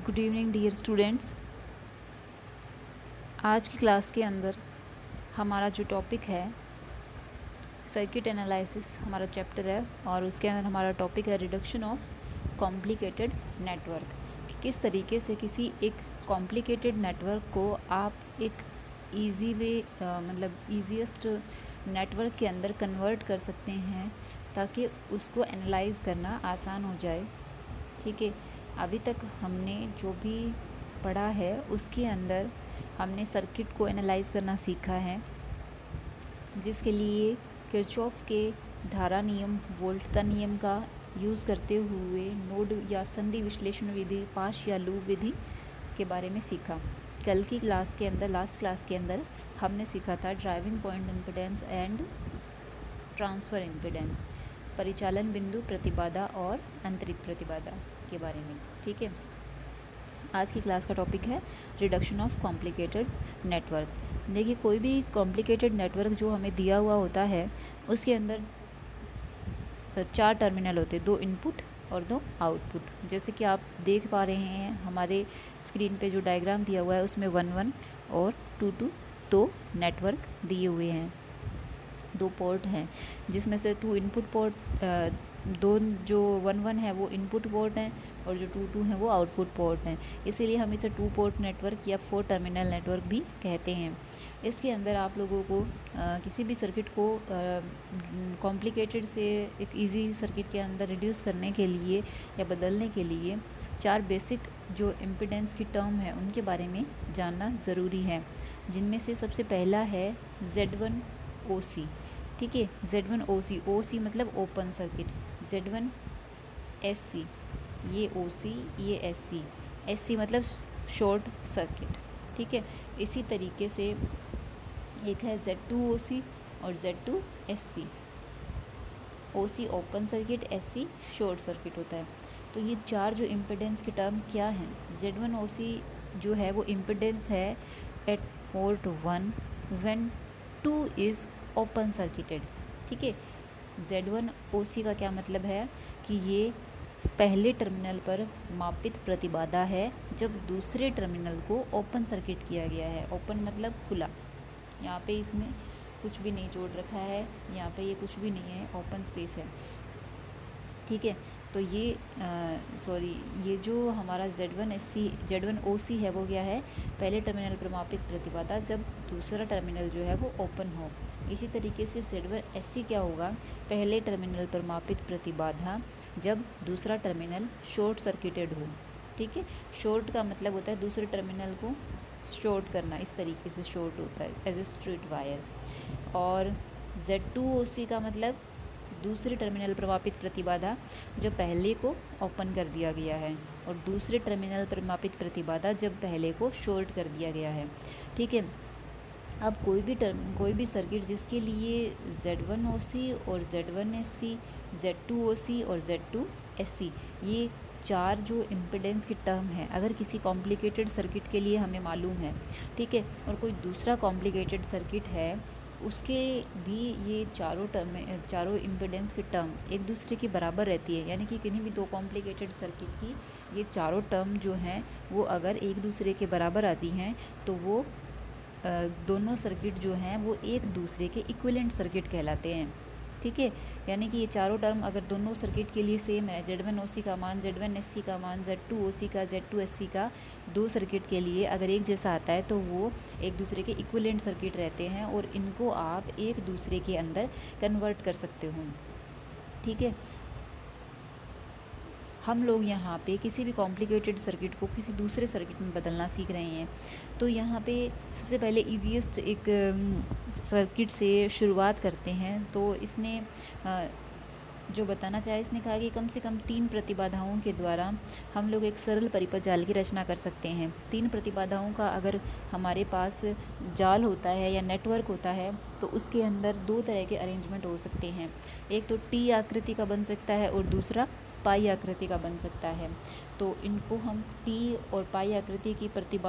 Good evening dear students. आज की class के अंदर हमारा जो टॉपिक है सर्किट एनालिसिस हमारा चैप्टर है और उसके अंदर हमारा टॉपिक है रिडक्शन ऑफ कॉम्प्लिकेटेड नेटवर्क। कि किस तरीके से किसी एक कॉम्प्लिकेटेड नेटवर्क को आप एक इजी वे मतलब ईजीएस्ट नेटवर्क के अंदर कन्वर्ट कर सकते हैं ताकि उसको एनालाइज करना आसान हो जाए। ठीक है, अभी तक हमने जो भी पढ़ा है उसके अंदर हमने सर्किट को एनालाइज करना सीखा है, जिसके लिए किरचॉफ के धारा नियम, वोल्टता नियम का यूज़ करते हुए नोड या संधि विश्लेषण विधि, पाश या लूप विधि के बारे में सीखा। कल की क्लास के अंदर, लास्ट क्लास के अंदर हमने सीखा था driving point impedance and transfer impedance, परिचालन बिंदु प्रतिबाधा और आंतरिक प्रतिबाधा के बारे में। ठीक है, आज की क्लास का टॉपिक है रिडक्शन ऑफ कॉम्प्लिकेटेड नेटवर्क। देखिए, कोई भी कॉम्प्लिकेटेड नेटवर्क जो हमें दिया हुआ होता है उसके अंदर 4 टर्मिनल होते हैं, 2 इनपुट और 2 आउटपुट। जैसे कि आप देख पा रहे हैं हमारे स्क्रीन पे जो डायग्राम दिया हुआ है उसमें 1-1 और 2-2 2 नेटवर्क दिए हुए हैं, 2 पोर्ट हैं, जिसमें से 2 इनपुट पोर्ट, 2 जो 1-1 है वो इनपुट पोर्ट हैं और जो 2-2 हैं वो आउटपुट पोर्ट हैं। इसीलिए हम इसे 2 पोर्ट नेटवर्क या 4 टर्मिनल नेटवर्क भी कहते हैं। इसके अंदर आप लोगों को किसी भी सर्किट को कॉम्प्लिकेटेड से एक इजी सर्किट के अंदर रिड्यूस करने के लिए या बदलने के लिए 4 बेसिक जो इम्पीडेंस की टर्म है उनके बारे में जानना ज़रूरी है, जिनमें से सबसे पहला है Z1 OC। ठीक है, Z1 OC, OC मतलब ओपन सर्किट, Z1 SC, ये OC, ये SC, SC मतलब शॉर्ट सर्किट। ठीक है, इसी तरीके से एक है Z2 OC और Z2 SC। OC open circuit, SC short circuit होता है। तो ये 4 जो इम्पीडेंस के टर्म क्या हैं, Z1 OC जो है वो इम्पीडेंस है at port 1 when 2 is open circuited. ठीक है, Z1 OC का क्या मतलब है कि ये पहले टर्मिनल पर मापित प्रतिबाधा है जब दूसरे टर्मिनल को ओपन सर्किट किया गया है। ओपन मतलब खुला, यहाँ पे इसने कुछ भी नहीं जोड़ रखा है, यहाँ पे ये कुछ भी नहीं है, ओपन स्पेस है। ठीक है, तो ये ये जो हमारा Z1 OC है वो क्या है, पहले टर्मिनल पर मापित प्रतिबाधा जब दूसरा टर्मिनल जो है वो ओपन हो। इसी तरीके से Z1 SC क्या होगा, पहले टर्मिनल पर मापित प्रतिबाधा जब दूसरा टर्मिनल शॉर्ट सर्किटेड हो। ठीक है, शॉर्ट का मतलब होता है दूसरे टर्मिनल को शॉर्ट करना, इस तरीके से शॉर्ट होता है एज ए स्ट्रेट वायर। और Z2 OC का मतलब दूसरे टर्मिनल पर मापित प्रतिबाधा जब पहले को ओपन कर दिया गया है और दूसरे टर्मिनल पर मापित प्रतिबाधा जब पहले को शॉर्ट कर दिया गया है। ठीक है, अब कोई भी सर्किट जिसके लिए Z1 OC और Z1 SC, Z2 OC और Z2 SC, ये 4 जो इम्पीडेंस की टर्म है, अगर किसी कॉम्प्लिकेटेड सर्किट के लिए हमें मालूम है, ठीक है, और कोई दूसरा कॉम्प्लिकेटेड सर्किट है उसके भी ये चारों इम्पीडेंस की टर्म एक दूसरे के बराबर रहती है। यानी कि किन्हीं भी 2 कॉम्प्लिकेटेड सर्किट की ये चारों टर्म जो हैं वो अगर एक दूसरे के बराबर आती हैं तो वो दोनों सर्किट जो हैं वो एक दूसरे के इक्विवेलेंट सर्किट कहलाते हैं। ठीक है, यानी कि ये चारों टर्म अगर दोनों सर्किट के लिए सेम है, Z1 OC का मान, Z1 SC का मान, Z2 OC का, Z2 SC का, 2 सर्किट के लिए अगर एक जैसा आता है तो वो एक दूसरे के इक्विवेलेंट सर्किट रहते हैं और इनको आप एक दूसरे के अंदर कन्वर्ट कर सकते हो। ठीक है, हम लोग यहाँ पे किसी भी कॉम्प्लिकेटेड सर्किट को किसी दूसरे सर्किट में बदलना सीख रहे हैं। तो यहाँ पे सबसे पहले इजीएस्ट एक सर्किट से शुरुआत करते हैं। तो इसने जो बताना चाहे, इसने कहा कि कम से कम 3 प्रतिबाधाओं के द्वारा हम लोग एक सरल परिपथ जाल की रचना कर सकते हैं। 3 प्रतिबाधाओं का अगर हमारे पास जाल होता है या नेटवर्क होता है तो उसके अंदर 2 तरह के अरेंजमेंट हो सकते हैं। एक तो T आकृति का बन सकता है और दूसरा पाई आकृति का बन सकता है। तो इनको हम T और पाई आकृतियों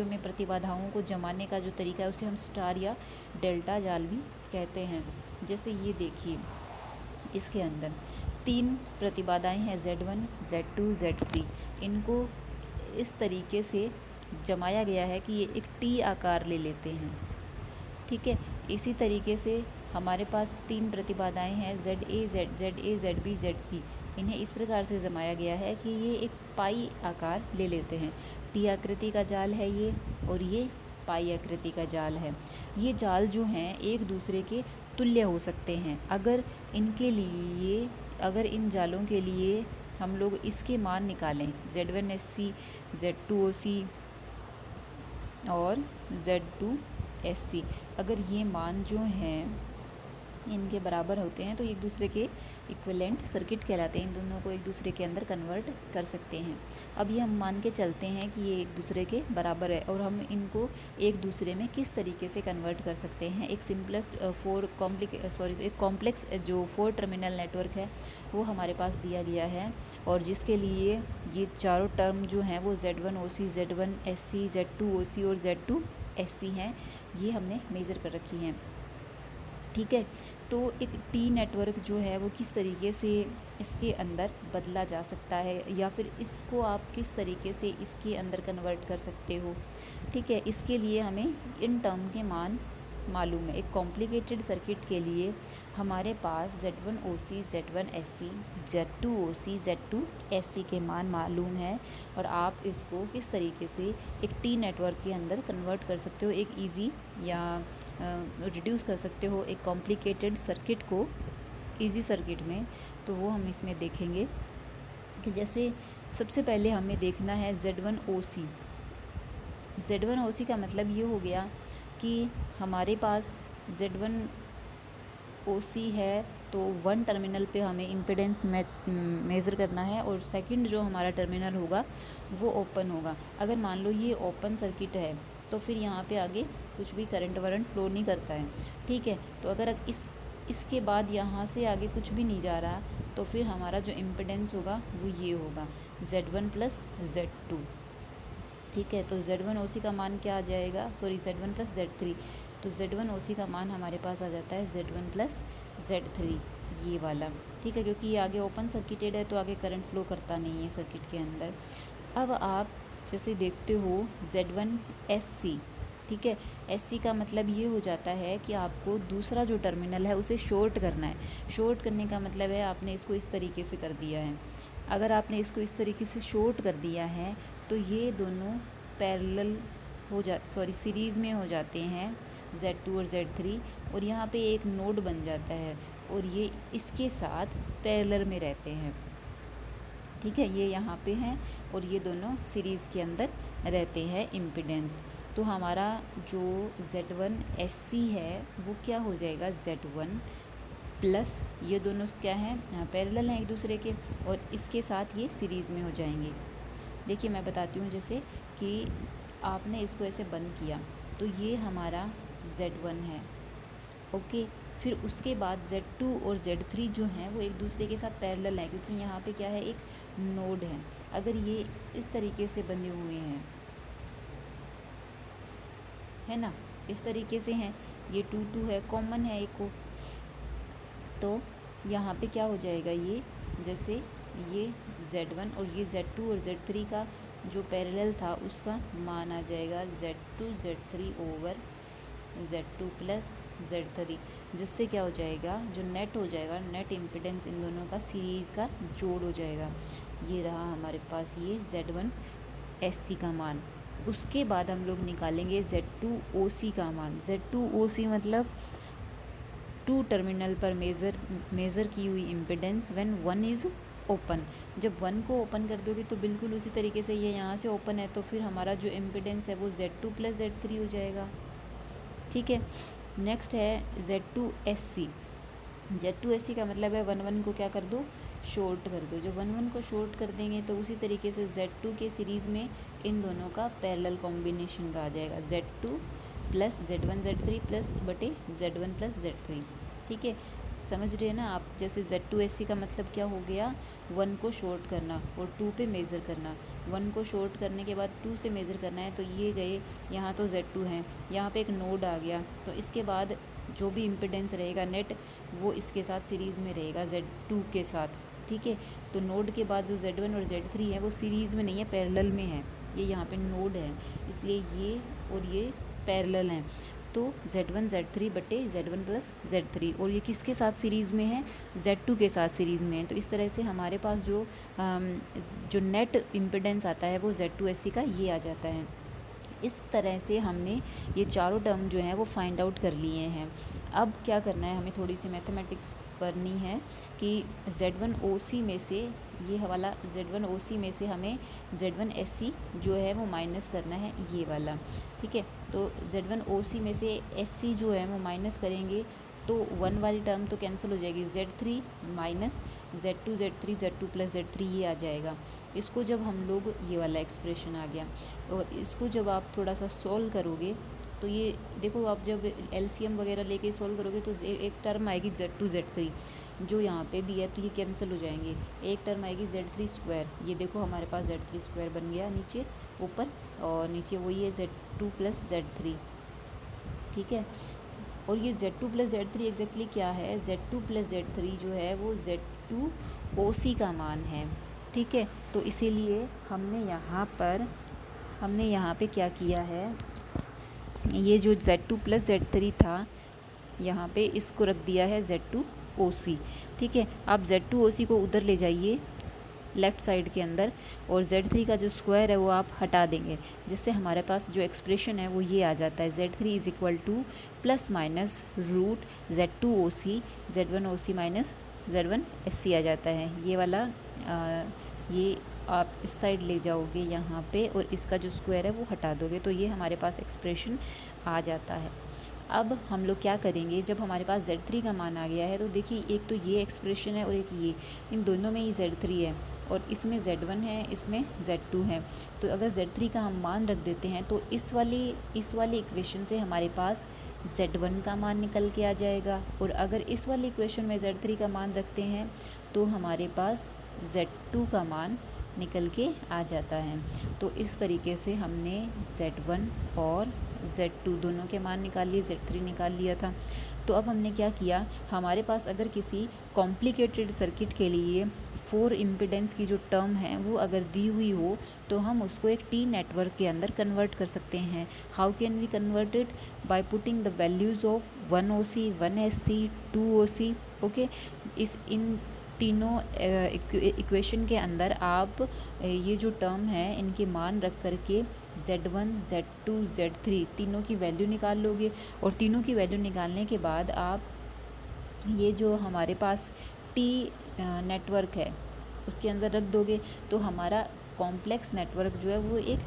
में प्रतिबाधाओं को जमाने का जो तरीका है उसे हम स्टार या डेल्टा जाल भी कहते हैं। जैसे ये देखिए, इसके अंदर तीन प्रतिबाधाएं हैं Z1, Z2, Z3। इनको इस तरीके से जमाया गया है कि ये एक टी आकार ले लेते हैं। ठीक है, इसी तरीके से हमारे पास तीन प्रतिबाधाएं हैं ZA, ZA, ZB, ZC। इन्हें इस प्रकार से जमाया गया है कि ये एक पाई आकार ले लेते हैं। टी आकृति का जाल है ये, और ये पाई आकृति का जाल है। ये जाल जो हैं एक दूसरे के तुल्य हो सकते हैं अगर इन जालों के लिए हम लोग इसके मान निकालें, Z1SC, Z2OC और Z2SC। अगर ये मान जो हैं इनके बराबर होते हैं तो एक दूसरे के इक्विवेलेंट सर्किट कहलाते हैं। इन दोनों को एक दूसरे के अंदर कन्वर्ट कर सकते हैं। अब ये हम मान के चलते हैं कि ये एक दूसरे के बराबर है, और हम इनको एक दूसरे में किस तरीके से कन्वर्ट कर सकते हैं। एक सिंपलेस्ट एक कॉम्प्लेक्स जो 4 टर्मिनल नेटवर्क है वो हमारे पास दिया गया है, और जिसके लिए ये चारों टर्म जो हैं वो Z1OC, Z1SC, Z2OC और Z2SC हैं। ये हमने मेज़र कर रखी हैं। ठीक है, तो एक टी नेटवर्क जो है वो किस तरीके से इसके अंदर बदला जा सकता है, या फिर इसको आप किस तरीके से इसके अंदर कन्वर्ट कर सकते हो। ठीक है, इसके लिए हमें इन टर्म के मान मालूम है। एक कॉम्प्लिकेटेड सर्किट के लिए हमारे पास Z1OC, Z1SC, Z2OC, Z2SC के मान मालूम है, और आप इसको किस तरीके से एक टी नेटवर्क के अंदर कन्वर्ट कर सकते हो, एक इजी या रिड्यूस कर सकते हो एक कॉम्प्लिकेटेड सर्किट को इजी सर्किट में। तो वो हम इसमें देखेंगे कि जैसे सबसे पहले हमें देखना है Z1OC। Z1OC का मतलब ये हो गया कि हमारे पास Z1OC है तो 1 टर्मिनल पे हमें इम्पीडेंस मेज़र करना है, और सेकंड जो हमारा टर्मिनल होगा वो ओपन होगा। अगर मान लो ये ओपन सर्किट है तो फिर यहाँ पे आगे कुछ भी करंट वरंट फ्लो नहीं करता है। ठीक है, तो अगर इसके बाद यहाँ से आगे कुछ भी नहीं जा रहा तो फिर हमारा जो इम्पीडेंस होगा वो ये होगा Z1 + Z2। ठीक है, तो Z1OC का मान क्या आ जाएगा, Z1 + Z3। तो Z1OC का मान हमारे पास आ जाता है Z1 + Z3, ये वाला। ठीक है, क्योंकि ये आगे ओपन सर्किटेड है तो आगे करंट फ्लो करता नहीं है सर्किट के अंदर। अब आप जैसे देखते हो Z1SC। ठीक है, SC का मतलब ये हो जाता है कि आपको दूसरा जो टर्मिनल है उसे शॉर्ट करना है। शॉर्ट करने का मतलब है आपने इसको इस तरीके से कर दिया है। अगर आपने इसको इस तरीके से शॉर्ट कर दिया है तो ये दोनों पैरेलल सीरीज़ में हो जाते हैं, Z2 और Z3, और यहाँ पे एक नोड बन जाता है और ये इसके साथ पैरेलल में रहते हैं। ठीक है, ये यहाँ पे हैं और ये दोनों सीरीज़ के अंदर रहते हैं इम्पीडेंस। तो हमारा जो Z1SC है वो क्या हो जाएगा, Z1 प्लस ये दोनों क्या हैं, पैरेलल हैं एक दूसरे के, और इसके साथ ये सीरीज़ में हो जाएंगे। देखिए मैं बताती हूँ, जैसे कि आपने इसको ऐसे बंद किया तो ये हमारा Z1 है। ओके, फिर उसके बाद Z2 और Z3 जो हैं वो एक दूसरे के साथ पैरेलल हैं, क्योंकि यहाँ पे क्या है, एक नोड है। अगर ये इस तरीके से बंधे हुए हैं, है ना, इस तरीके से हैं, ये 2 है, कॉमन है एक को, तो यहाँ पे क्या हो जाएगा, ये जैसे ये Z1 और ये Z2 और Z3 का जो पैरेलल था उसका मान आ जाएगा Z2 Z3 over Z2 + Z3, जिससे क्या हो जाएगा, जो नेट हो जाएगा, नेट इम्पीडेंस इन दोनों का सीरीज़ का जोड़ हो जाएगा। ये रहा हमारे पास ये Z1SC का मान। उसके बाद हम लोग निकालेंगे Z2OC का मान। Z2OC मतलब 2 टर्मिनल पर मेज़र की हुई इम्पीडेंस व्हेन 1 इज़ ओपन। जब 1 को ओपन कर दोगे तो बिल्कुल उसी तरीके से ये यहाँ से ओपन है, तो फिर हमारा जो इम्पीडेंस है वो Z2 + Z3 हो जाएगा। ठीक है, नेक्स्ट है Z2SC। Z2SC का मतलब है 1 को क्या कर दो, शॉर्ट कर दो। जब 1 को शॉर्ट कर देंगे तो उसी तरीके से Z2 के सीरीज़ में इन दोनों का पैरेलल कॉम्बिनेशन का आ जाएगा, Z2 + Z1 Z3 + Z1 + Z3। ठीक है, समझ रहे हैं ना आप। जैसे Z2SC का मतलब क्या हो गया, 1 को शॉर्ट करना और 2 पे मेज़र करना। 1 को शॉर्ट करने के बाद 2 से मेज़र करना है, तो ये गए यहाँ, तो Z2 है, यहाँ पे एक नोड आ गया, तो इसके बाद जो भी इम्पीडेंस रहेगा नेट वो इसके साथ सीरीज़ में रहेगा Z2 के साथ। ठीक है। तो नोड के बाद जो Z1 और Z3 है वो सीरीज़ में नहीं है, पैरेलल में है। ये यहाँ पे नोड है, इसलिए ये और ये पैरेलल हैं। तो Z1 Z3 बटे Z1 प्लस Z3, और ये किसके साथ सीरीज़ में है? Z2 के साथ सीरीज़ में है। तो इस तरह से हमारे पास जो नेट इम्पिडेंस आता है वो Z2SC का ये आ जाता है। इस तरह से हमने ये चारों टर्म जो हैं वो फाइंड आउट कर लिए हैं। अब क्या करना है, हमें थोड़ी सी मैथमेटिक्स करनी है कि Z1OC में से ये वाला Z1OC में से हमें Z1SC जो है वो माइनस करना है, ये वाला, ठीक है। तो Z1OC में से SC जो है वो माइनस करेंगे तो 1 वाली टर्म तो कैंसिल हो जाएगी, Z3 minus Z2 plus Z3 ये आ जाएगा। इसको जब हम लोग, ये वाला एक्सप्रेशन आ गया, और इसको जब आप थोड़ा सा सॉल्व करोगे तो ये देखो, आप जब LCM वगैरह लेके सॉल्व करोगे तो एक टर्म आएगी Z2 Z3 जो यहाँ पे भी है, तो ये कैंसिल हो जाएंगे। एक टर्म आएगी Z3 स्क्वायर, ये देखो हमारे पास Z3 स्क्वायर बन गया नीचे ऊपर, और नीचे वही है Z2 प्लस Z3, ठीक है। और ये Z2 प्लस Z3 एग्जैक्टली क्या है? Z2 प्लस Z3 जो है वो Z2OC का मान है, ठीक है। तो इसीलिए हमने यहाँ पे क्या किया है, ये जो Z2 प्लस Z3 था यहाँ पे इसको रख दिया है Z2OC, ठीक है। आप Z2OC को उधर ले जाइए लेफ़्ट साइड के अंदर, और Z3 का जो स्क्वायर है वो आप हटा देंगे, जिससे हमारे पास जो एक्सप्रेशन है वो ये आ जाता है, Z3 is equal to plus minus root Z2OC Z1OC minus Z1SC आ जाता है। ये वाला ये आप इस साइड ले जाओगे यहाँ पे, और इसका जो स्क्वायर है वो हटा दोगे, तो ये हमारे पास एक्सप्रेशन आ जाता है। अब हम लोग क्या करेंगे, जब हमारे पास Z3 का मान आ गया है तो देखिए, एक तो ये एक्सप्रेशन है और एक ये, इन दोनों में ही Z3 है और इसमें Z1 है, इसमें Z2 है। तो अगर Z3 का हम मान रख देते हैं तो इस वाली इक्वेशन से हमारे पास Z1 का मान निकल के आ जाएगा, और अगर इस वाली इक्वेशन में Z3 का मान रखते हैं तो हमारे पास Z2 का मान निकल के आ जाता है। तो इस तरीके से हमने Z1 और Z2 दोनों के मान निकाल लिए, Z3 निकाल लिया था। तो अब हमने क्या किया, हमारे पास अगर किसी कॉम्प्लिकेटेड सर्किट के लिए 4 इम्पीडेंस की जो टर्म है वो अगर दी हुई हो तो हम उसको एक T नेटवर्क के अंदर कन्वर्ट कर सकते हैं। How can we convert it? By putting the values of 1OC 1SC 2OC, okay. इन तीनों इक्वेशन के अंदर आप ये जो टर्म है इनके मान रख करके Z1 Z2 Z3 तीनों की वैल्यू निकाल लोगे, और तीनों की वैल्यू निकालने के बाद आप ये जो हमारे पास T नेटवर्क है उसके अंदर रख दोगे, तो हमारा कॉम्प्लेक्स नेटवर्क जो है वो एक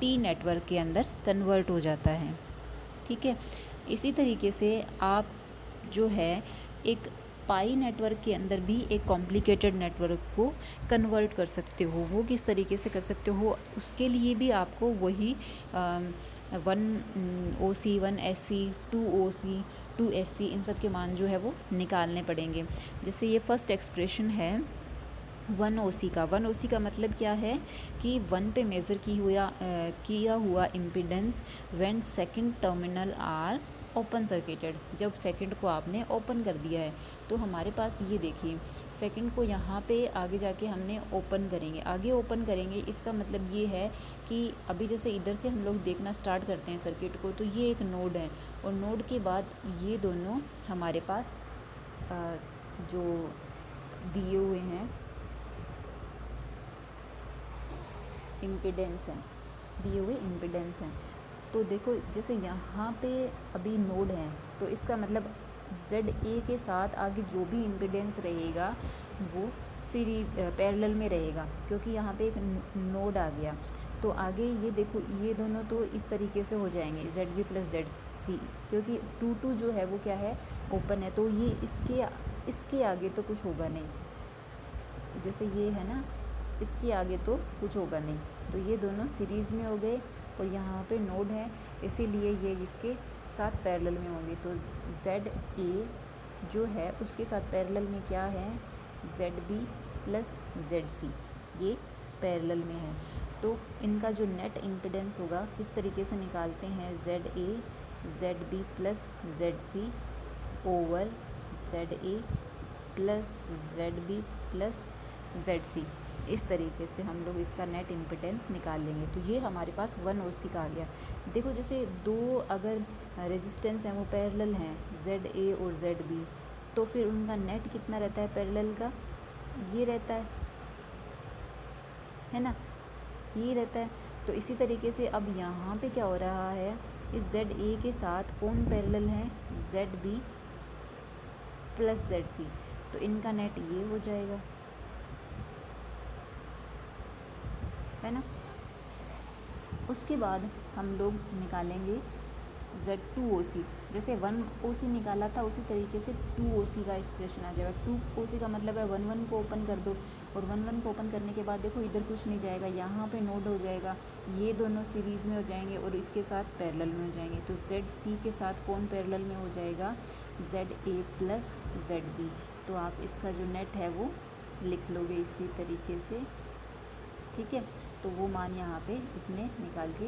T नेटवर्क के अंदर कन्वर्ट हो जाता है, ठीक है। इसी तरीके से आप जो है एक पाई नेटवर्क के अंदर भी एक कॉम्प्लिकेटेड नेटवर्क को कन्वर्ट कर सकते हो। वो किस तरीके से कर सकते हो, उसके लिए भी आपको वही 1OC 1SC 2OC 2SC इन सब के मान जो है वो निकालने पड़ेंगे। जैसे ये फर्स्ट एक्सप्रेशन है 1OC का, 1OC का मतलब क्या है कि 1 पे मेज़र किया हुआ impedance when second terminal are open circuited, जब सेकंड को आपने ओपन कर दिया है। तो हमारे पास ये देखिए, सेकंड को यहाँ पे आगे जाके हमने ओपन करेंगे, इसका मतलब ये है कि अभी जैसे इधर से हम लोग देखना स्टार्ट करते हैं सर्किट को, तो ये एक नोड है, और नोड के बाद ये दोनों हमारे पास जो दिए हुए हैं इम्पीडेंस हैं, तो देखो जैसे यहाँ पे अभी नोड है, तो इसका मतलब ZA के साथ आगे जो भी इम्पीडेंस रहेगा वो सीरीज पैरेलल में रहेगा, क्योंकि यहाँ पे एक नोड आ गया। तो आगे ये देखो, ये दोनों तो इस तरीके से हो जाएंगे ZB प्लस ZC, क्योंकि 2 जो है वो क्या है, ओपन है, तो ये इसके आगे तो कुछ होगा नहीं, जैसे ये है ना, इसके आगे तो कुछ होगा नहीं। तो ये दोनों सीरीज़ में हो गए, और यहाँ पे नोड है इसीलिए ये इसके साथ पैरेलल में होंगे। तो ZA जो है उसके साथ पैरेलल में क्या है, ZB प्लस ZC, ये पैरेलल में है। तो इनका जो नेट इम्पीडेंस होगा किस तरीके से निकालते हैं, ZA ZB plus ZC over ZA plus ZB plus Z C. इस तरीके से हम लोग इसका नेट इम्पिडेंस निकाल लेंगे। तो ये हमारे पास 1 OC का आ गया। देखो जैसे दो अगर रेजिस्टेंस हैं वो पैरेलल हैं, ZA और ZB, तो फिर उनका नेट कितना रहता है पैरेलल का, ये रहता है ना, ये रहता है। तो इसी तरीके से अब यहाँ पे क्या हो रहा है, इस ZA के साथ कौन पैरेलल है, ZB प्लस ZC, तो इनका नेट ये हो जाएगा, है ना। उसके बाद हम लोग निकालेंगे Z2OC। जैसे 1 OC निकाला था उसी तरीके से 2 OC का एक्सप्रेशन आ जाएगा। 2 OC का मतलब है 1 को ओपन कर दो, और 1 को ओपन करने के बाद देखो इधर कुछ नहीं जाएगा, यहाँ पे नोड हो जाएगा, ये दोनों सीरीज़ में हो जाएंगे और इसके साथ पैरेलल में हो जाएंगे। तो ZC के साथ कौन पैरेलल में हो जाएगा, ZA प्लस ZB। तो आप इसका जो नेट है वो लिख लोगे इसी तरीके से, ठीक है। तो वो मान यहाँ पे इसने निकाल के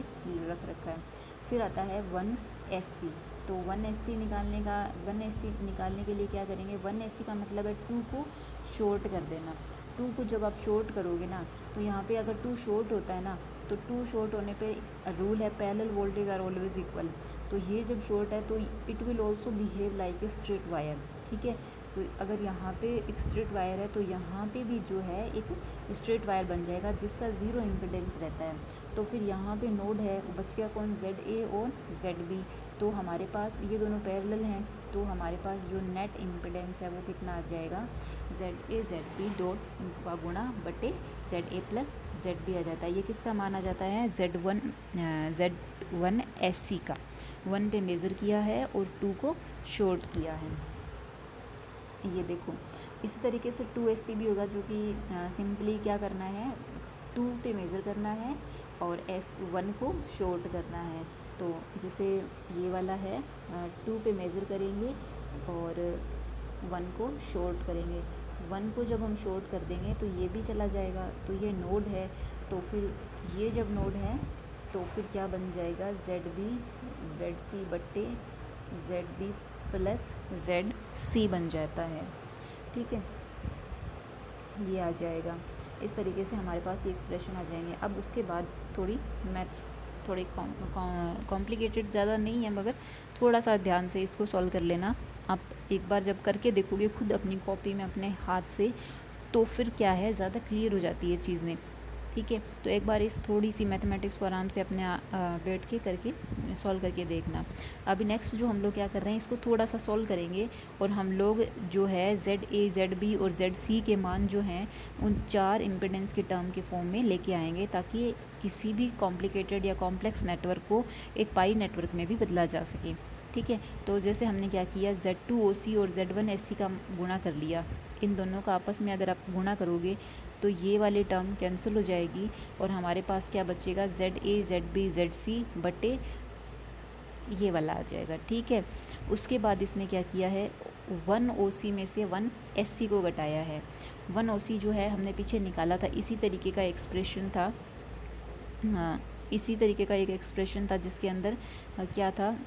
रख रखा है। फिर आता है 1SC। तो 1SC निकालने के लिए क्या करेंगे, 1SC का मतलब है 2 को शॉर्ट कर देना। 2 को जब आप शॉर्ट करोगे ना, तो यहाँ पे अगर 2 शॉर्ट होता है ना, तो 2 शॉर्ट होने पे रूल है parallel voltage are always equal. तो ये जब शॉर्ट है तो it will also behave like a straight wire, ठीक है। तो अगर यहाँ पे एक स्ट्रेट वायर है तो यहाँ पे भी जो है एक स्ट्रेट वायर बन जाएगा जिसका ज़ीरो इम्पिडेंस रहता है। तो फिर यहाँ पे नोड है, बच गया कौन, ZA और ZB। तो हमारे पास ये दोनों पैरेलल हैं, तो हमारे पास जो नेट इम्पिडेंस है वो कितना आ जाएगा, ZA ZB डॉट का गुणा बटे ZA प्लस ZB आ जाता है। ये किसका मान आ जाता है, Z1SC का। 1 पे मेज़र किया है और 2 को शॉर्ट किया है। ये देखो इसी तरीके से 2SC भी होगा, जो कि सिंपली क्या करना है, 2 पे मेज़र करना है और S1 को शॉर्ट करना है। तो जैसे ये वाला है 2 पे मेज़र करेंगे और 1 को शॉर्ट करेंगे। 1 को जब हम शॉर्ट कर देंगे तो ये भी चला जाएगा, तो ये नोड है। तो फिर ये जब नोड है तो फिर क्या बन जाएगा, ZB ZC बट्टे ZB प्लस ZC बन जाता है, ठीक है। ये आ जाएगा। इस तरीके से हमारे पास ये एक्सप्रेशन आ जाएंगे। अब उसके बाद थोड़ी मैथ्स थोड़ी कॉम्प्लिकेटेड ज़्यादा नहीं है, मगर थोड़ा सा ध्यान से इसको सॉल्व कर लेना। आप एक बार जब करके देखोगे खुद अपनी कॉपी में अपने हाथ से, तो फिर क्या है, ज़्यादा क्लियर हो जाती है चीज़ें, ठीक है। तो एक बार इस थोड़ी सी मैथमेटिक्स को आराम से अपने बैठ के करके सॉल्व करके देखना। अभी नेक्स्ट जो हम लोग क्या कर रहे हैं, इसको थोड़ा सा सॉल्व करेंगे और हम लोग जो है ZA ZB और ZC के मान जो हैं उन 4 इम्पिडेंस के टर्म के फॉर्म में लेके आएंगे, ताकि किसी भी कॉम्प्लिकेटेड या कॉम्प्लेक्स नेटवर्क को एक पाई नेटवर्क में भी बदला जा सके, ठीक है। तो जैसे हमने क्या किया, Z2OC और Z1SC का गुणा कर लिया। इन दोनों का आपस में अगर आप गुणा करोगे तो ये वाली टर्म कैंसिल हो जाएगी और हमारे पास क्या बचेगा, ZA ZB ZC बटे ये वाला आ जाएगा, ठीक है। उसके बाद इसने क्या किया है, 1 OC में से 1 SC को घटाया है। 1 OC जो है हमने पीछे निकाला था, इसी तरीके का एक्सप्रेशन था, हाँ इसी तरीके का एक एक्सप्रेशन था जिसके अंदर क्या था,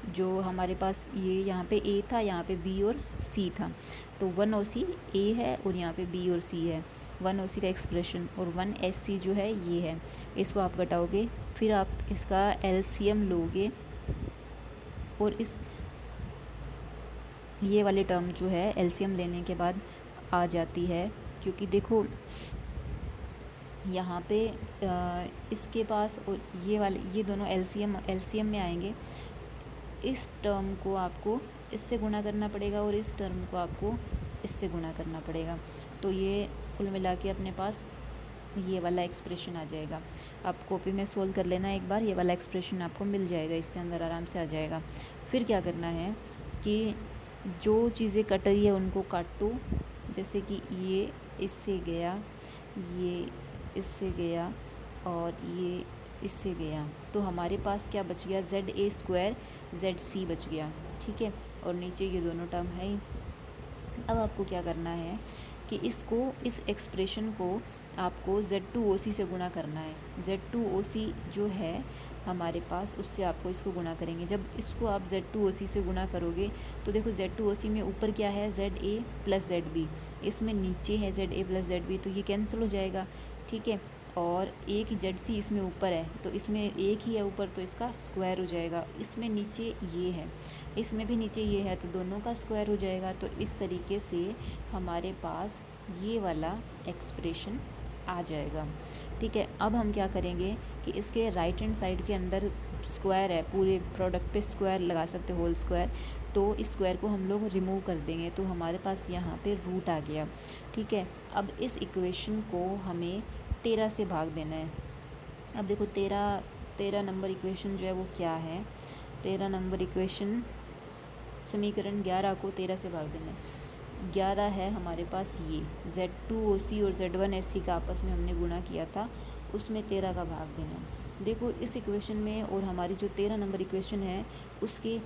जो हमारे पास ये यहाँ पे A था, यहाँ पे B और C था। तो 1 OC A है और यहाँ पे B और C है, 1 OC का एक्सप्रेशन, और 1 SC जो है ये है। इसको आप घटाओगे, फिर आप इसका LCM लोगे और इस ये वाली टर्म जो है LCM लेने के बाद आ जाती है, क्योंकि देखो यहाँ पे इसके पास और ये दोनों LCM में आएंगे। इस टर्म को आपको इससे गुणा करना पड़ेगा और इस टर्म को आपको इससे गुणा करना पड़ेगा। तो ये कुल मिला के अपने पास ये वाला एक्सप्रेशन आ जाएगा। आप कॉपी में सोल्व कर लेना एक बार, ये वाला एक्सप्रेशन आपको मिल जाएगा, इसके अंदर आराम से आ जाएगा। फिर क्या करना है कि जो चीज़ें कट रही है उनको काटो, जैसे कि ये इससे गया, ये इससे गया और ये इससे गया, तो हमारे पास क्या बच गया, ZA² ZC बच गया, ठीक है। और नीचे ये दोनों टर्म है। अब आपको क्या करना है कि इस एक्सप्रेशन को आपको Z2OC से गुणा करना है। Z2OC जो है हमारे पास, उससे आपको इसको गुणा करेंगे। जब इसको आप Z2OC से गुणा करोगे तो देखो Z2OC में ऊपर क्या है, ZA प्लस ZB, इसमें नीचे है ZA प्लस ZB, तो ये कैंसिल हो जाएगा, ठीक है। और एक ZC इसमें ऊपर है, तो इसमें एक ही है ऊपर, तो इसका स्क्वायर हो जाएगा। इसमें नीचे ये है, इसमें भी नीचे ये है, तो दोनों का स्क्वायर हो जाएगा। तो इस तरीके से हमारे पास ये वाला एक्सप्रेशन आ जाएगा, ठीक है। अब हम क्या करेंगे कि इसके राइट हैंड साइड के अंदर स्क्वायर है, पूरे प्रोडक्ट पे स्क्वायर लगा सकते हो, होल स्क्वायर, तो इस स्क्वायर को हम लोग रिमूव कर देंगे, तो हमारे पास यहाँ पे रूट आ गया, ठीक है। अब इस इक्वेशन को हमें 13 से भाग देना है। अब देखो 13 नंबर इक्वेशन जो है वो क्या है, 13 नंबर इक्वेशन, समीकरण 11 को 13 से भाग देना है। 11 है हमारे पास ये Z2OC और Z1SC का आपस में हमने गुणा किया था, उसमें 13 का भाग देना है। देखो इस इक्वेशन में और हमारी जो 13 नंबर इक्वेशन है उसके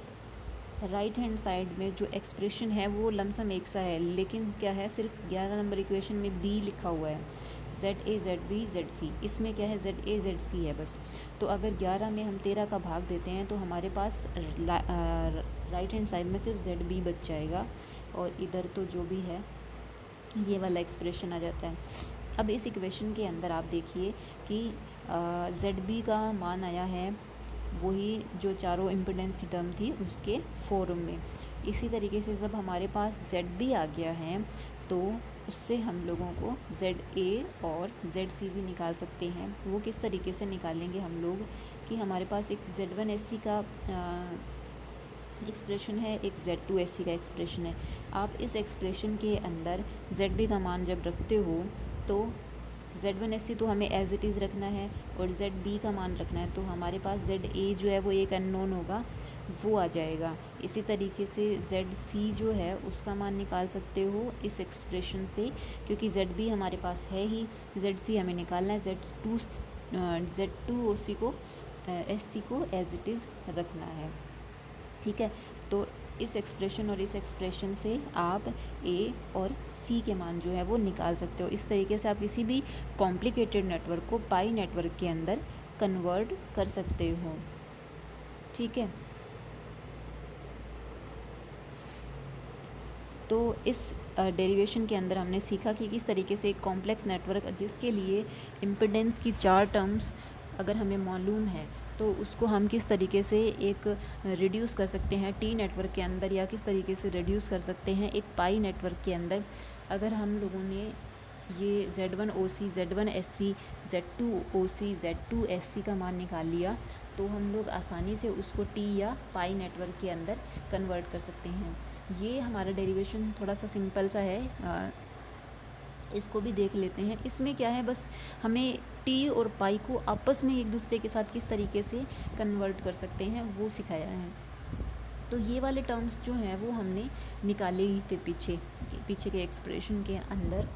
राइट हैंड साइड में जो एक्सप्रेशन है वो लमसम एक सा है, लेकिन क्या है, सिर्फ 11 नंबर इक्वेशन में B लिखा हुआ है, ZA ZB ZC, इसमें क्या है ZA ZC है बस। तो अगर 11 में हम 13 का भाग देते हैं तो हमारे पास राइट हैंड साइड में सिर्फ ZB बच जाएगा, और इधर तो जो भी है ये वाला एक्सप्रेशन आ जाता है। अब इस इक्वेशन के अंदर आप देखिए कि ZB का मान आया है वही जो चारों इम्पिडेंस की टर्म थी उसके फॉर्म में। इसी तरीके से जब हमारे पास ZB आ गया है तो उससे हम लोगों को ZA और ZC भी निकाल सकते हैं। वो किस तरीके से निकालेंगे हम लोग कि हमारे पास एक Z1SC का एक्सप्रेशन है, एक Z2SC का एक्सप्रेशन है। आप इस एक्सप्रेशन के अंदर ZB का मान जब रखते हो तो Z1SC तो हमें एज इट इज़ रखना है और ZB का मान रखना है, तो हमारे पास ZA जो है वो एक अननोन होगा, वो आ जाएगा। इसी तरीके से ZC जो है उसका मान निकाल सकते हो इस एक्सप्रेशन से, क्योंकि ZB हमारे पास है ही, ZC हमें निकालना है, Z2OC को SC को एज इट इज़ रखना है, ठीक है। तो इस एक्सप्रेशन और इस एक्सप्रेशन से आप A और C के मान जो है वो निकाल सकते हो। इस तरीके से आप किसी भी कॉम्प्लिकेटेड नेटवर्क को पाई नेटवर्क के अंदर कन्वर्ट कर सकते हो, ठीक है। तो इस डेरिवेशन के अंदर हमने सीखा कि किस तरीके से एक कॉम्प्लेक्स नेटवर्क जिसके लिए इम्पिडेंस की 4 टर्म्स अगर हमें मालूम है तो उसको हम किस तरीके से एक रिड्यूस कर सकते हैं टी नेटवर्क के अंदर, या किस तरीके से रिड्यूस कर सकते हैं एक पाई नेटवर्क के अंदर। अगर हम लोगों ने ये Z1OC Z1SC Z2OC Z2SC का मान निकाल लिया तो हम लोग आसानी से उसको टी या पाई नेटवर्क के अंदर कन्वर्ट कर सकते हैं। ये हमारा डेरिवेशन थोड़ा सा सिंपल सा है, इसको भी देख लेते हैं। इसमें क्या है, बस हमें टी और पाई को आपस में एक दूसरे के साथ किस तरीके से कन्वर्ट कर सकते हैं वो सिखाया है। तो ये वाले टर्म्स जो हैं वो हमने निकाले ही थे पीछे के एक्सप्रेशन के अंदर।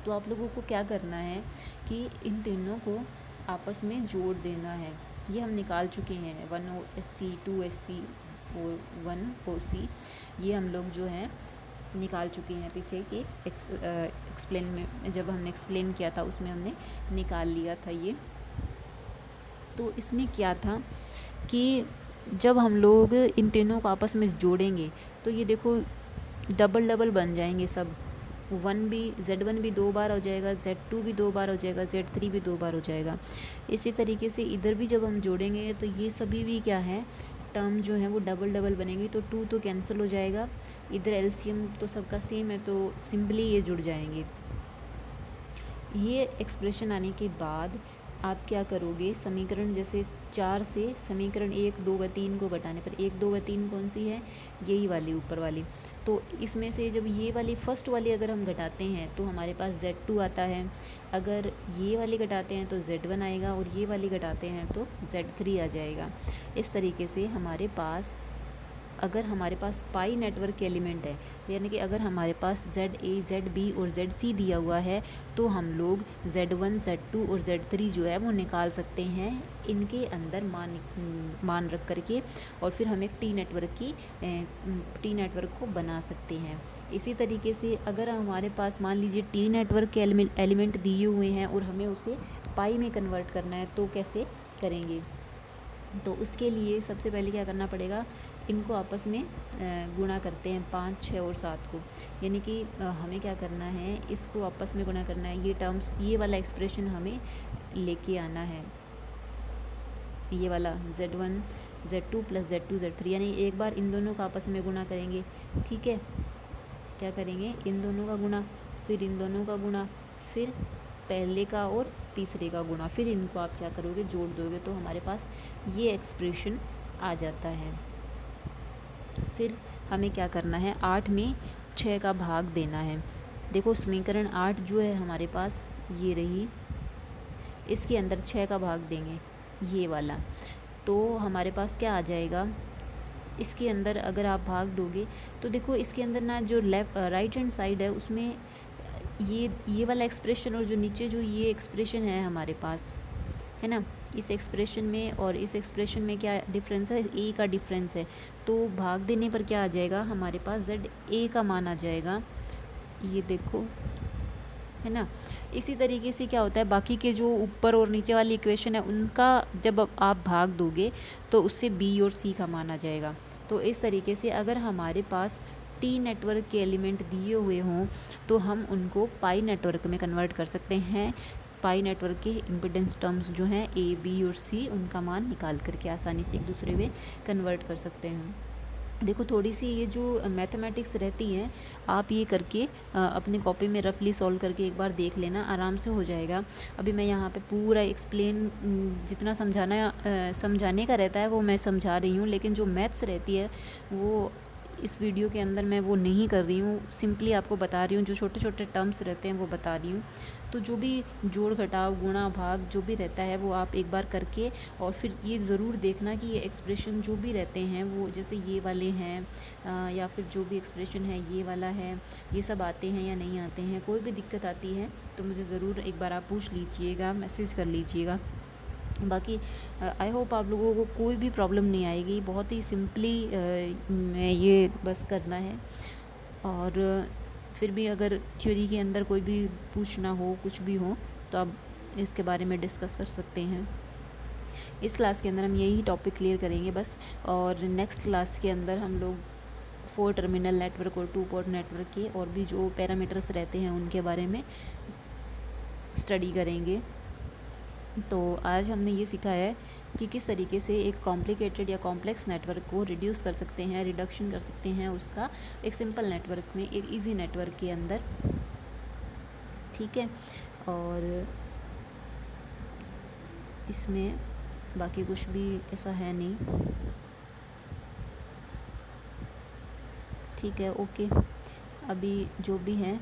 तो आप लोगों को क्या करना है कि इन तीनों को आपस में जोड़ देना है। ये हम निकाल चुके हैं, 1SC 2SC और 1OC, ये हम लोग जो हैं निकाल चुके हैं पीछे के एक्सप्लेन में, जब हमने एक्सप्लेन किया था उसमें हमने निकाल लिया था ये। तो इसमें क्या था कि जब हम लोग इन तीनों को आपस में जोड़ेंगे तो ये देखो डबल बन जाएंगे सब। Z1 भी 2 बार हो जाएगा, Z2 भी 2 बार हो जाएगा, Z3 भी 2 बार हो जाएगा। इसी तरीके से इधर भी जब हम जोड़ेंगे तो ये सभी भी क्या है, टर्म जो है वो डबल बनेंगी। तो 2 तो कैंसिल हो जाएगा, इधर एलसीएम तो सबका सेम है तो सिंपली ये जुड़ जाएंगे। ये एक्सप्रेशन आने के बाद आप क्या करोगे, समीकरण जैसे 4 से समीकरण 1, 2 व 3 को घटाने पर 1, 2 व 3 कौन सी है, यही वाली ऊपर वाली। तो इसमें से जब ये वाली फर्स्ट वाली अगर हम घटाते हैं तो हमारे पास Z2 आता है, अगर ये वाली घटाते हैं तो Z1 आएगा, और ये वाली घटाते हैं तो Z3 आ जाएगा। इस तरीके से हमारे पास अगर हमारे पास पाई नेटवर्क के एलिमेंट है, यानी कि अगर हमारे पास ZA, ZB और ZC दिया हुआ है, तो हम लोग Z1, Z2 और Z3 जो है वो निकाल सकते हैं इनके अंदर मान रख करके, और फिर हम एक टी नेटवर्क को बना सकते हैं। इसी तरीके से अगर हमारे पास मान लीजिए टी नेटवर्क के एलिमेंट दिए हुए हैं और हमें उसे पाई में कन्वर्ट करना है, तो कैसे करेंगे? तो उसके लिए सबसे पहले क्या करना पड़ेगा, इनको आपस में गुणा करते हैं 5, 6 और 7 को, यानी कि हमें क्या करना है, इसको आपस में गुणा करना है। ये टर्म्स, ये वाला एक्सप्रेशन हमें लेके आना है, ये वाला Z1, Z2 plus Z2, Z3, यानी एक बार इन दोनों का आपस में गुणा करेंगे। ठीक है, क्या करेंगे, इन दोनों का गुणा, फिर इन दोनों का गुणा, फिर पहले का और तीसरे का गुणा, फिर इनको आप क्या करोगे, जोड़ दोगे, तो हमारे पास ये एक्सप्रेशन आ जाता है। फिर हमें क्या करना है, 8 में 6 का भाग देना है। देखो समीकरण 8 जो है हमारे पास ये रही, इसके अंदर 6 का भाग देंगे, ये वाला, तो हमारे पास क्या आ जाएगा, इसके अंदर अगर आप भाग दोगे तो देखो इसके अंदर ना जो राइट हैंड साइड है उसमें ये वाला एक्सप्रेशन और जो नीचे जो ये एक्सप्रेशन है हमारे पास, है ना, इस एक्सप्रेशन में और इस एक्सप्रेशन में क्या डिफरेंस है, ए का डिफरेंस है। तो भाग देने पर क्या आ जाएगा, हमारे पास ZA का मान आ जाएगा, ये देखो, है ना। इसी तरीके से क्या होता है, बाकी के जो ऊपर और नीचे वाली इक्वेशन है उनका जब आप भाग दोगे तो उससे B और C का मान आ जाएगा। तो इस तरीके से अगर हमारे पास टी नेटवर्क के एलिमेंट दिए हुए हों तो हम उनको पाई नेटवर्क में कन्वर्ट कर सकते हैं। पाई नेटवर्क के इम्पिडेंस टर्म्स जो हैं A, B और C, उनका मान निकाल करके आसानी से एक दूसरे में कन्वर्ट कर सकते हैं। देखो थोड़ी सी ये जो मैथमेटिक्स रहती हैं, आप ये करके अपनी कॉपी में रफली सॉल्व करके एक बार देख लेना, आराम से हो जाएगा। अभी मैं यहाँ पे पूरा एक्सप्लेन जितना समझाने का रहता है वो मैं समझा रही हूँ, लेकिन जो मैथ्स रहती है वो इस वीडियो के अंदर मैं वो नहीं कर रही हूँ, सिंपली आपको बता रही हूँ, जो छोटे छोटे टर्म्स रहते हैं वो बता रही हूँ। तो जो भी जोड़ घटाव गुणा भाग जो भी रहता है वो आप एक बार करके, और फिर ये ज़रूर देखना कि ये एक्सप्रेशन जो भी रहते हैं वो जैसे ये वाले हैं या फिर जो भी एक्सप्रेशन है ये वाला है, ये सब आते हैं या नहीं आते हैं। कोई भी दिक्कत आती है तो मुझे ज़रूर एक बार आप पूछ लीजिएगा, मैसेज कर लीजिएगा। बाकी आई होप आप लोगों को कोई भी प्रॉब्लम नहीं आएगी, बहुत ही सिंपली ये बस करना है। और फिर भी अगर थ्योरी के अंदर कोई भी पूछना हो, कुछ भी हो, तो आप इसके बारे में डिस्कस कर सकते हैं। इस क्लास के अंदर हम यही टॉपिक क्लियर करेंगे बस, और नेक्स्ट क्लास के अंदर हम लोग 4 टर्मिनल नेटवर्क और 2 पोर्ट नेटवर्क के और भी जो पैरामीटर्स रहते हैं उनके बारे में स्टडी करेंगे। तो आज हमने ये सीखा है कि किस तरीके से एक कॉम्प्लिकेटेड या कॉम्प्लेक्स नेटवर्क को रिड्यूस कर सकते हैं, रिडक्शन कर सकते हैं उसका एक सिंपल नेटवर्क में, एक इजी नेटवर्क के अंदर। ठीक है, और इसमें बाकी कुछ भी ऐसा है नहीं। ठीक है, ओके, अभी जो भी है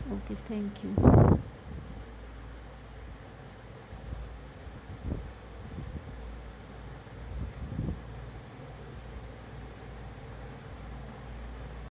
ओके, थैंक यू।